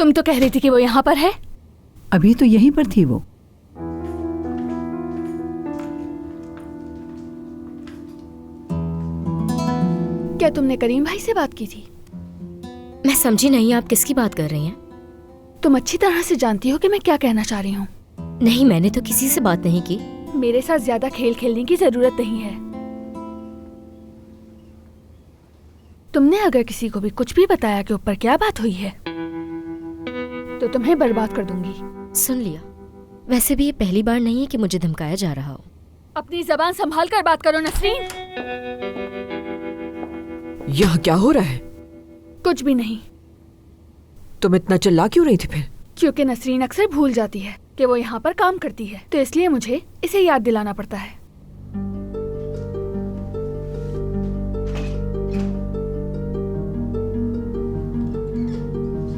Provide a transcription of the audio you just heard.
तुम तो कह रही थी कि वो यहाँ पर है। अभी तो यहीं पर थी वो। क्या तुमने करीम भाई से बात की थी? मैं समझी नहीं, आप किसकी बात कर रही हैं? तुम अच्छी तरह से जानती हो कि मैं क्या कहना चाह रही हूँ। नहीं, मैंने तो किसी से बात नहीं की। मेरे साथ ज्यादा खेल खेलने की जरूरत नहीं है। तुमने अगर किसी को भी कुछ भी बताया कि ऊपर क्या बात हुई है तो तुम्हें बर्बाद कर दूंगी। सुन लिया। वैसे भी ये पहली बार नहीं है कि मुझे धमकाया जा रहा हो। अपनी जबान संभाल कर बात करो नसरीन। यहाँ क्या हो रहा है? कुछ भी नहीं। तुम इतना चिल्ला क्यों रही थी फिर? क्योंकि नसरीन अक्सर भूल जाती है कि वो यहाँ पर काम करती है, तो इसलिए मुझे इसे याद दिलाना पड़ता है।